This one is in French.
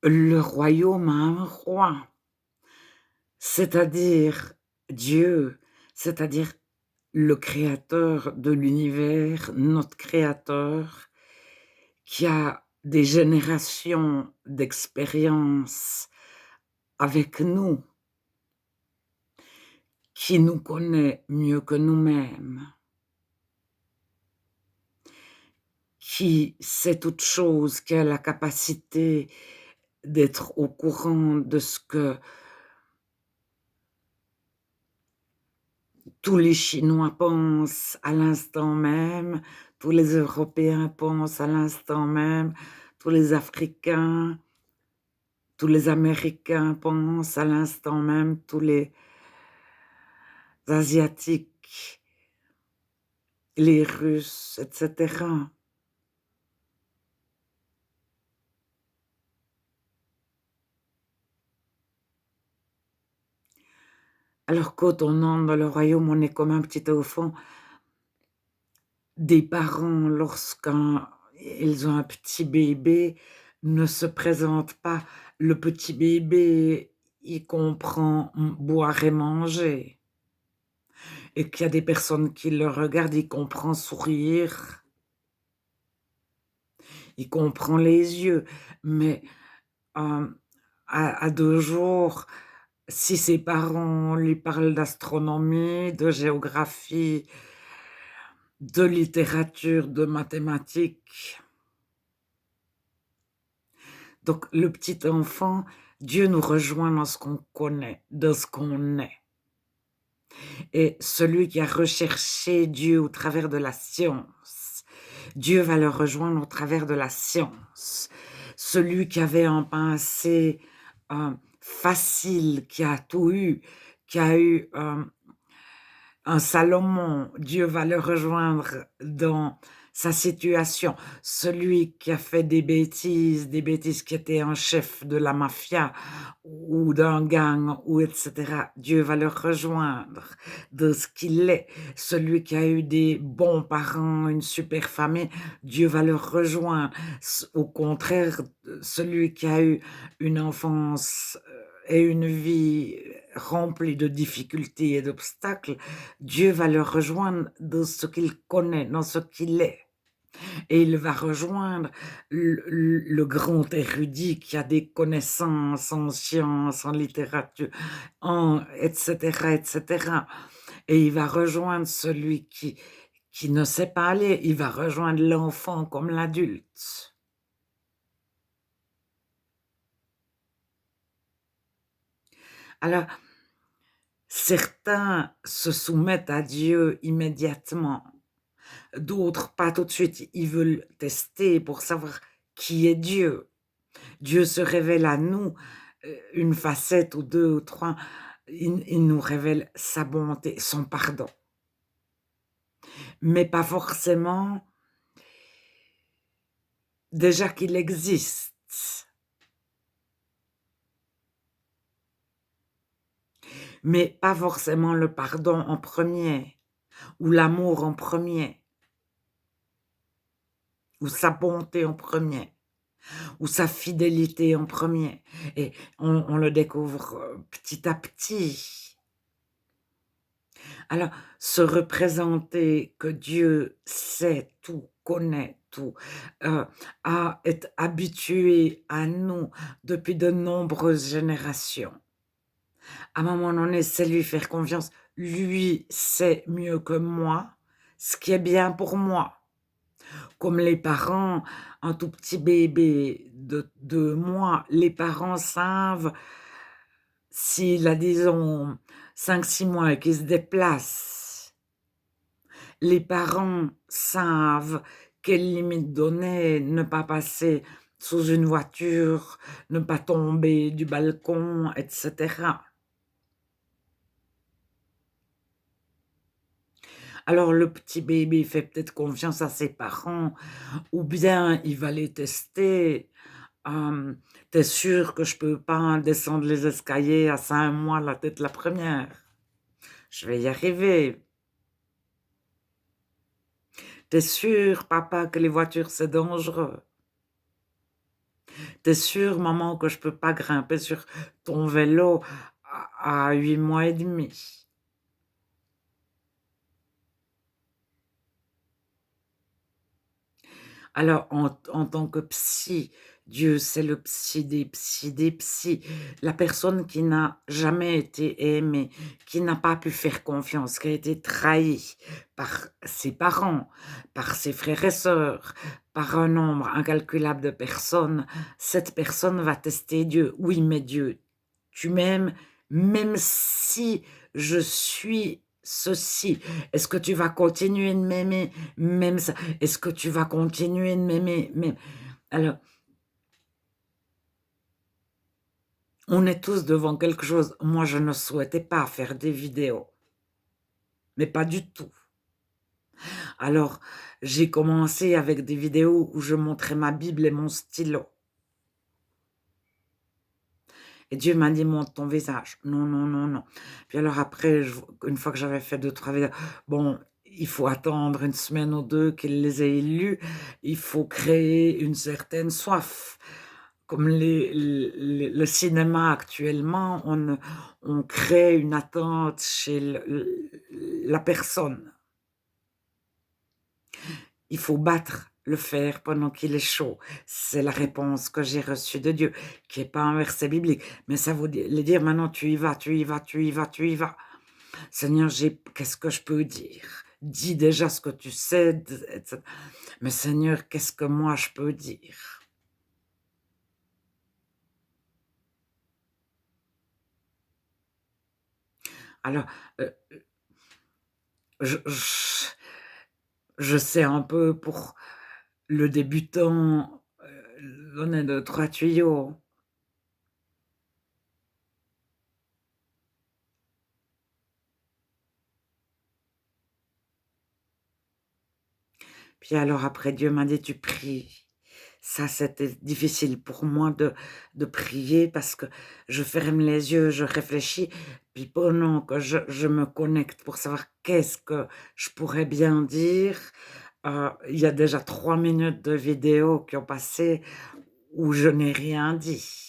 Le royaume a un roi, c'est-à-dire Dieu, c'est-à-dire le créateur de l'univers, notre créateur, qui a des générations d'expérience avec nous, qui nous connaît mieux que nous-mêmes, qui sait toutes choses, qui a la capacité d'être au courant de ce que tous les Chinois pensent à l'instant même, tous les Européens pensent à l'instant même, tous les Africains, tous les Américains pensent à l'instant même, tous les Asiatiques, les Russes, etc. Alors quand on entre dans le royaume, on est comme un petit enfant. Des parents, lorsqu'ils ont un petit bébé, ne se présentent pas. Le petit bébé, il comprend boire et manger. Et qu'il y a des personnes qui le regardent, il comprend sourire, il comprend les yeux. Mais à 2 jours, si ses parents lui parlent d'astronomie, de géographie, de littérature, de mathématiques, donc le petit enfant, Dieu nous rejoint dans ce qu'on connaît, dans ce qu'on est. Et celui qui a recherché Dieu au travers de la science, Dieu va le rejoindre au travers de la science. Celui qui avait un passé facile, qui a tout eu, qui a eu un Salomon, Dieu va le rejoindre dans sa situation. Celui qui a fait des bêtises qui était un chef de la mafia ou d'un gang ou etc., Dieu va le rejoindre de ce qu'il est. Celui qui a eu des bons parents, une super famille, Dieu va le rejoindre. Au contraire, celui qui a eu une enfance et une vie remplie de difficultés et d'obstacles, Dieu va le rejoindre dans ce qu'il connaît, dans ce qu'il est. Et il va rejoindre le grand érudit qui a des connaissances en sciences, en littérature, etc., etc. Et il va rejoindre celui qui ne sait pas aller. Il va rejoindre l'enfant comme l'adulte. Alors, certains se soumettent à Dieu immédiatement. D'autres, pas tout de suite, ils veulent tester pour savoir qui est Dieu. Dieu se révèle à nous, une facette ou 2 ou 3, il nous révèle sa bonté, son pardon, mais pas forcément déjà qu'il existe, mais pas forcément le pardon en premier ou l'amour en premier ou sa bonté en premier ou sa fidélité en premier et on le découvre, petit à petit. Alors, se représenter que Dieu sait tout, connaît tout, est habitué à nous depuis de nombreuses générations. À un moment donné, c'est lui faire confiance. Lui sait mieux que moi ce qui est bien pour moi. Comme les parents, un tout petit bébé de 2 mois, les parents savent s'il a, disons, 5 6 mois et qu'il se déplace. Les parents savent quelles limites donner, ne pas passer sous une voiture, ne pas tomber du balcon, etc. Alors le petit bébé fait peut-être confiance à ses parents ou bien il va les tester. «Tu sûr que je peux pas descendre les escaliers à 5 mois la tête la première? Je vais y arriver. Tu sûr papa que les voitures c'est dangereux?» Tu es sûre maman que je peux pas grimper sur ton vélo à 8 mois et demi? Alors, en tant que psy, Dieu, c'est le psy des psys des psys, la personne qui n'a jamais été aimée, qui n'a pas pu faire confiance, qui a été trahie par ses parents, par ses frères et sœurs, par un nombre incalculable de personnes, cette personne va tester Dieu. Oui, mais Dieu, tu m'aimes même si je suis ceci. Est-ce que tu vas continuer de m'aimer même ça? Est-ce que tu vas continuer de m'aimer? Mais alors, on est tous devant quelque chose. Moi, je ne souhaitais pas faire des vidéos, mais pas du tout. Alors, j'ai commencé avec des vidéos où je montrais ma Bible et mon stylo. Et Dieu m'a dit: «Montre ton visage». Non, non, non, non. Puis alors après, une fois que j'avais fait 2-3 vidéos, bon, il faut attendre une semaine ou 2 qu'ils les aient lus. Il faut créer une certaine soif. Comme le cinéma actuellement, on crée une attente chez la personne. Il faut battre le fer pendant qu'il est chaud. C'est la réponse que j'ai reçue de Dieu, qui est pas un verset biblique, mais ça voulait dire: «Maintenant tu y vas, tu y vas, tu y vas, tu y vas». Seigneur, qu'est-ce que je peux dire? Dis déjà ce que tu sais, et cetera. Mais Seigneur, qu'est-ce que moi je peux dire? Alors, heu, je je sais un peu pour le débutant, donner 2-3 tuyaux. Puis alors après Dieu m'a dit: «Tu pries». Ça, c'était difficile pour moi de prier parce que je ferme les yeux, je réfléchis, puis pendant que je me connecte pour savoir qu'est-ce que je pourrais bien dire, il y a déjà 3 minutes de vidéo qui ont passé où je n'ai rien dit.